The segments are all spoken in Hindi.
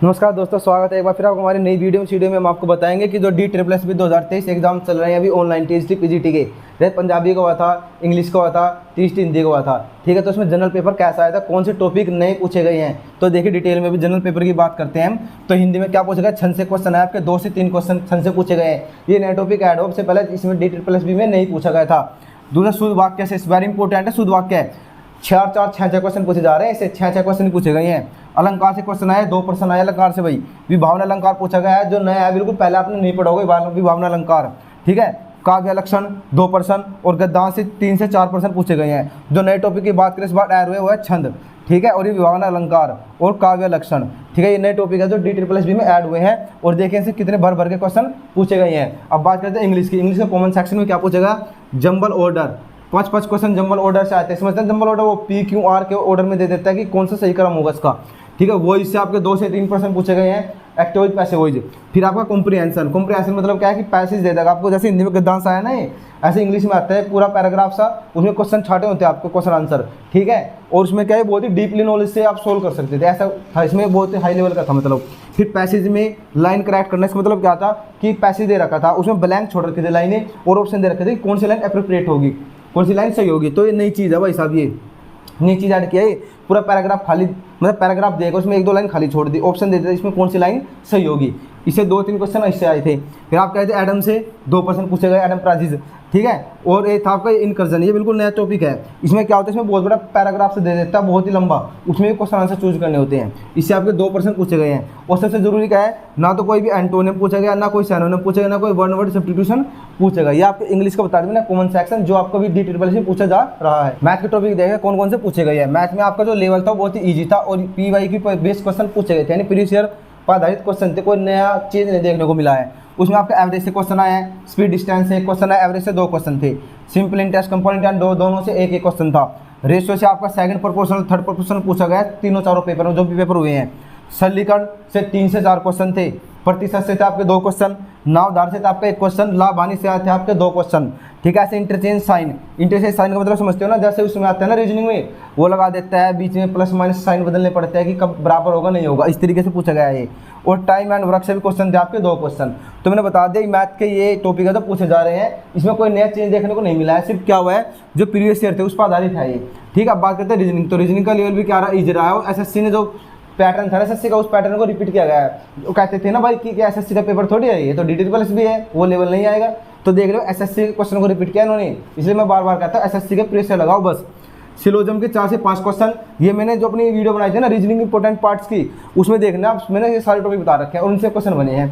नमस्कार दोस्तों, स्वागत है एक बार फिर आपको हमारी नई वीडियो में हम आपको बताएंगे कि जो DSSB 2023 एग्जाम चल रहे हैं अभी ऑनलाइन TST PGT के, जैसे पंजाबी का हुआ था, इंग्लिश का हुआ था, TST हिंदी का हुआ था। ठीक है, तो उसमें जनरल पेपर कैसा आया था, कौन से टॉपिक नए पूछे गए हैं, तो देखिए डिटेल में भी जनरल पेपर की बात करते हैं हम। तो हिंदी में क्या पूछा गया, छंद से क्वेश्चन है, आपके 2 से 3 क्वेश्चन छंद से पूछे गए हैं। ये नए टॉपिक ऐड हो, से पहले इसमें DSSB में नहीं पूछा गया था। दूसरा शुद्ध वाक्य से वेरी इंपॉर्टेंट है, शुद्ध वाक्य है 6 क्वेश्चन पूछे जा रहे हैं, इससे 6 क्वेश्चन पूछे गए हैं। अलंकार से क्वेश्चन आया, 2 प्रश्न आए अलंकार से। भाई विभावना अलंकार पूछा गया है, जो नया है बिल्कुल, पहले आपने नहीं पढ़ा होगा विभावना अलंकार। ठीक है, काव्य लक्षण 2 प्रश्न और गद्यांश से 3 से 4 प्रश्न पूछे गए हैं। जो नए टॉपिक की बात करें इस बार ऐड हुए वो है छंद। ठीक है, और ये विभावना अलंकार और काव्य लक्षण। ठीक है, ये नए टॉपिक है जो DSSB में ऐड हुए हैं। और देखिए इनसे कितने भर के क्वेश्चन पूछे गए हैं। अब बात करते हैं इंग्लिश की। इंग्लिश का कॉमन सेक्शन में क्या पूछेगा, jumble order. 5 question jumble order से आते हैं। समझते हैं जंबल ऑर्डर, वो PQR के ऑर्डर में दे देता है कि कौन सा सही क्रम होगा इसका। ठीक है, वो इससे आपके 2 से 3 प्रश्न पूछे गए हैं, एक्टिव पैसिव। फिर आपका कॉम्प्रिहेंशन मतलब क्या है कि पैसेज दे देगा आपको, जैसे हिंदी में गद्यांश आया ना, ऐसे इंग्लिश में आता है पूरा पैराग्राफ सा, उसमें क्वेश्चन छाटे होते हैं आपके क्वेश्चन आंसर। ठीक है, और उसमें क्या है, बहुत ही डीपली नॉलेज से आप सोल्व कर सकते थे, ऐसा था इसमें, बहुत ही हाई लेवल का था मतलब। फिर पैसेज में लाइन करेक्ट करने का मतलब क्या था कि पैसेज दे रखा था, उसमें ब्लैंक छोड़ रखे थे लाइनें, और ऑप्शन दे रखे थे कौन सी लाइन अप्रोप्रिएट होगी, कौन सी लाइन सही होगी। तो ये नई चीज़ है भाई साहब, ये नई चीज़ ऐड किया है। पूरा पैराग्राफ खाली, मतलब पैराग्राफ देगा, उसमें 1-2 लाइन खाली छोड़ दी, ऑप्शन दे देते इसमें कौन सी लाइन सही होगी। इससे 2-3 क्वेश्चन इससे आए थे। फिर आप कहते हैं एडम से 2 प्रश्न पूछे गए, एडम प्राजिज। ठीक है, और ये था आपका इनकर्जन, ये बिल्कुल नया टॉपिक है। इसमें क्या होता है, इसमें बहुत बड़ा पैराग्राफ से दे देता है, बहुत ही लंबा, उसमें भी क्वेश्चन आंसर चूज करने होते हैं। इससे आपके 2 प्रश्न पूछे गए हैं। और सबसे जरूरी क्या है, ना तो कोई भी एंटोनियम पूछा गया, ना कोई सिनोनिम पूछा गया, ना कोई वन वर्ड सब्स्टिट्यूशन पूछेगा। ये आपके इंग्लिश का बता दें ना, कॉमन सेक्शन जो आपको भी DSSB से पूछा जा रहा है। मैथ के टॉपिक देखें कौन कौन से पूछे गए हैं। मैथ में आपका जो लेवल था बहुत ही ईजी था, और PY की बेस्ट क्वेश्चन पूछे गए थे, यानी प्रीवियस ईयर पर आधारित क्वेश्चन थे, कोई नया चीज़ नहीं देखने को मिला है। उसमें आपका एवरेज से क्वेश्चन आया है, स्पीड डिस्टेंस से क्वेश्चन आया, एवरेज से 2 क्वेश्चन थे, सिंपल इंटरेस्ट कंपोनेंट एंड दोनों से एक क्वेश्चन था। रेशियो से आपका सेकंड प्रोपोर्शनल, थर्ड प्रोपोर्शनल पूछा गया 3-4 पेपर में, जो भी पेपर हुए हैं। सरलीकरण से 3 से 4 क्वेश्चन थे। प्रतिशत से थे आपके 2 क्वेश्चन। नावधार से था आपका 1 क्वेश्चन। लाभ हानि से आते हैं आपके 2 क्वेश्चन। ठीक है, ऐसे इंटरचेंज साइन का मतलब समझते हो ना, जैसे उसमें आता है ना रीजनिंग में, वो लगा देता है, बीच में प्लस माइनस साइन बदलने पड़ते हैं कि कब बराबर होगा नहीं होगा, इस तरीके से पूछा गया है ये। और टाइम एंड वर्क से भी क्वेश्चन थे आपके 2 क्वेश्चन। तो मैंने बता दिया मैथ के ये टॉपिक है तो पूछे जा रहे हैं, इसमें कोई नया चेंज देखने को नहीं मिला है, सिर्फ क्या हुआ है जो प्रीवियस ईयर थे उस पर आधारित है ये। ठीक है, अब बात करते हैं रीजनिंग। तो रीजनिंग का लेवल भी क्या रहा, ईजी रहा है। और SSC ने जो पैटर्न था SSC का, उस पैटर्न को रिपीट किया गया है। वो कहते थे ना भाई कि SSC का पेपर थोड़ी है, ये तो DSSB भी है, वो लेवल नहीं आएगा। तो देख लो SSC के क्वेश्चन को रिपीट किया इन्होंने, इसलिए मैं बार बार कहता हूँ SSC के प्रेस से लगाओ बस। सिलोजम के 4 से 5 क्वेश्चन, ये मैंने जो अपनी वीडियो बनाई थी ना रीजनिंग इंपॉर्टेंट पार्ट्स की, उसमें देखना मैंने ये सारे टॉपिक बता रखे हैं, और उनसे क्वेश्चन बने हैं।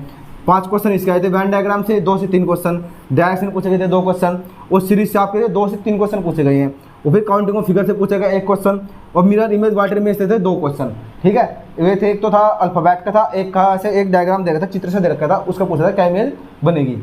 5 क्वेश्चन इसके आए थे। वैन डायग्राम से 2 से 3 क्वेश्चन, डायरेक्शन पूछे गए थे 2 क्वेश्चन, और सीरीज से आपके 2 से 3 क्वेश्चन पूछे गए हैं। और फिर काउंटिंग ऑफ फिगर से पूछा गया 1 क्वेश्चन, और मिरर इमेज वाटर इमेज से थे 2 क्वेश्चन। ठीक है, वे थे, एक तो था अल्फाबेट का था, एक का ऐसे एक डायग्राम दे रखा था, चित्र से दे रखा था, उसका पूछा था क्या इमेज बनेगी।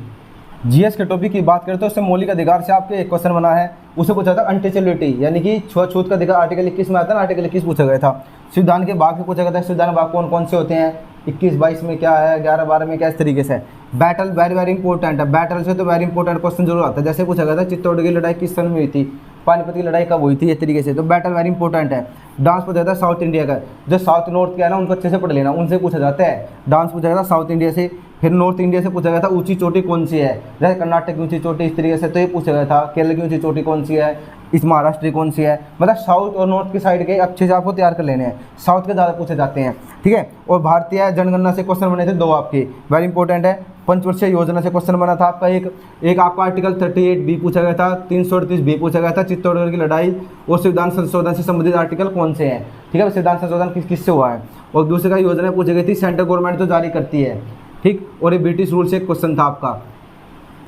GS के टॉपिक की बात करें तो उससे मौलिक अधिकार से आपके 1 क्वेश्चन बना है, उसे पूछा था अनटचेबिलिटी, यानी कि छूत का अधिकार, आर्टिकल 21 में आता है ना, आर्टिकल 21 पूछा गया था। संविधान के भाग से पूछा गया था, संविधान भाग कौन कौन से होते हैं, 21-22 में क्या है, 11-12 में क्या, इस तरीके से। बैटल वेरी इंपॉर्टेंट है, बैटल से तो वेरी इंपॉर्टेंट क्वेश्चन जरूर आता है। जैसे पूछा गया था चित्तौड़ की लड़ाई किस सन में हुई थी, पानीपत की लड़ाई कब हुई थी, इस तरीके से। तो बैटल वेरी इंपॉर्टेंट है। डांस पूछा जाता है साउथ इंडिया का, जो साउथ नॉर्थ का है ना, उनको अच्छे से पढ़ लेना, उनसे पूछा जाता है। डांस पूछा गया था साउथ इंडिया से। फिर नॉर्थ इंडिया से पूछा गया था ऊंची चोटी कौन सी है, जैसे कर्नाटक की ऊंची चोटी, इस तरीके से। तो ये पूछा गया था केरल की ऊंची चोटी कौन सी है, इस महाराष्ट्र की कौन सी है। मतलब साउथ और नॉर्थ की साइड के अच्छे से आपको तैयार कर लेने हैं, साउथ के ज़्यादा पूछे जाते हैं। ठीक है, और भारतीय जनगणना से क्वेश्चन बने थे 2 आपके, वेरी इंपॉर्टेंट है। पंचवर्षीय योजना से क्वेश्चन बना था आपका एक आपका आर्टिकल 38B पूछा गया था, 338B पूछा गया था, चित्तौड़गढ़ की लड़ाई और संविधान संशोधन से संबंधित आर्टिकल कौन से हैं। ठीक है, संविधान संशोधन किससे हुआ है। और दूसरे का योजना पूछी गई थी सेंट्रल गवर्नमेंट जो जारी करती है। ठीक, और ये ब्रिटिश रूल से एक क्वेश्चन था आपका।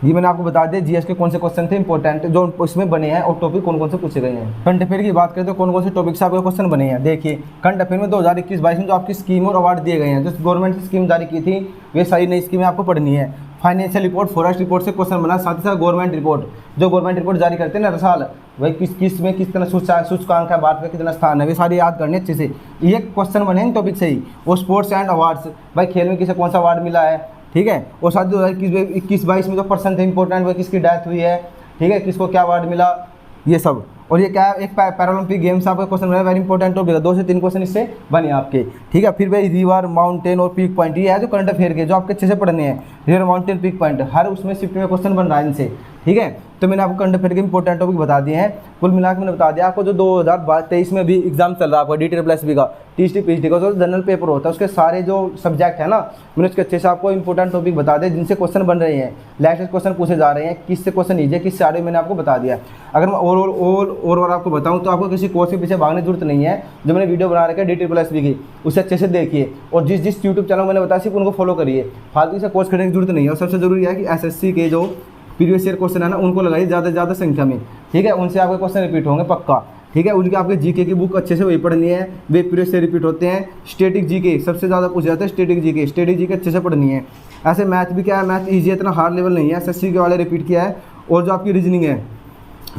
ये मैंने आपको बता दिया GS के कौन से क्वेश्चन थे इंपॉर्टेंट जो इसमें बने हैं, और टॉपिक कौन कौन से पूछे गए हैं। करंट अफेयर की बात करें तो कौन कौन से टॉपिक से आपके क्वेश्चन बने हैं। देखिए, करंट अफेयर में 2021-22 में जो आपकी स्कीम और अवार्ड दिए गए हैं, जो गवर्नमेंट की स्कीम जारी की थी, वे सारी नई स्कीमें आपको पढ़नी है। फाइनेंशियल रिपोर्ट, फॉरेस्ट रिपोर्ट से क्वेश्चन बना, साथ ही साथ गवर्नमेंट रिपोर्ट, जो गवर्नमेंट रिपोर्ट जारी करते हैं ना हर साल, भाई किस में किस तरह सूचकांक है, भारत का कितना स्थान है, वे सारी याद करनी अच्छे से। ये क्वेश्चन बने इन टॉपिक से ही। और स्पोर्ट्स एंड अवार्ड्स, भाई खेल में किसे कौन सा अवार्ड मिला है। ठीक है, और साथ 2021-22 में जो पर्सन थे इंपॉर्टेंट, वह किसकी डेथ हुई है। ठीक है, किसको क्या अवार्ड मिला, ये सब। और ये क्या है, एक पैरालंपिक गेम्स आपका क्वेश्चन है, वेरी इंपॉर्टेंट टॉपिक है, 2 से 3 क्वेश्चन इससे बने आपके, ठीक है। फिर भाई रिवर, माउंटेन और पीक पॉइंट, ये है जो करंट अफेयर के जो आपके अच्छे से पढ़ने हैं, रिवर, माउंटेन, पीक पॉइंट, हर उसमें शिफ्ट में क्वेश्चन बन रहा है इनसे, ठीक है। तो मैंने आपको करंट अफेयर के इंपॉर्टेंट टॉपिक बता दिए हैं। कुल मिलाकर मैंने बता दिया आपको जो 2023 में भी एग्जाम चल रहा है आपका DTSSB का, TST PGT का जो जनरल पेपर होता है उसके सारे जो सब्जेक्ट है ना, मैंने उसके अच्छे से आपको इंपॉर्टेंट टॉपिक बता दिए जिनसे क्वेश्चन बन रहे हैं, लेटेस्ट क्वेश्चन पूछे जा रहे हैं, किससे क्वेश्चन ईजी है, किससे हार्ड है, मैंने आपको बता दिया। अगर मैं और आपको बताऊं तो आपको किसी कोर्स के पीछे भागने की जरूरत नहीं है। जो मैंने वीडियो बना रखा है DTSSB की, उसे अच्छे से देखिए और जिस यूट्यूब चैनल मैंने बताया सिर्फ उनको फॉलो करिए, फालतू से कोर्स करने की जरूरत नहीं है। और सबसे जरूरी है कि SSC के जो प्रीवियस ईयर क्वेश्चन है ना उनको लगाइए ज़्यादा से ज़्यादा संख्या में, ठीक है। उनसे आपके क्वेश्चन रिपीट होंगे पक्का, ठीक है। उनके आपके जीके की बुक अच्छे से वही पढ़नी है, वे प्रीवियस ईयर रिपीट होते हैं। स्टैटिक जीके सबसे ज़्यादा पूछे जाते हैं, स्टैटिक जीके अच्छे से पढ़नी है। ऐसे मैथ भी क्या है, मैथ ईजी है, इतना हार्ड लेवल नहीं है, SSC के वाले रिपीट किया है। और जो आपकी रीजनिंग है,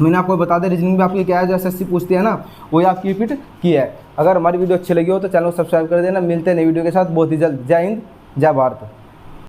मैंने आपको बता दें रीजनिंग में आपकी क्या है, जो SSC पूछती है ना वही आपकी रिपीट की है। अगर हमारी वीडियो अच्छी लगी हो तो चैनल को सब्सक्राइब कर देना। मिलते हैं नई वीडियो के साथ बहुत ही जल्द। जय हिंद, जय भारत।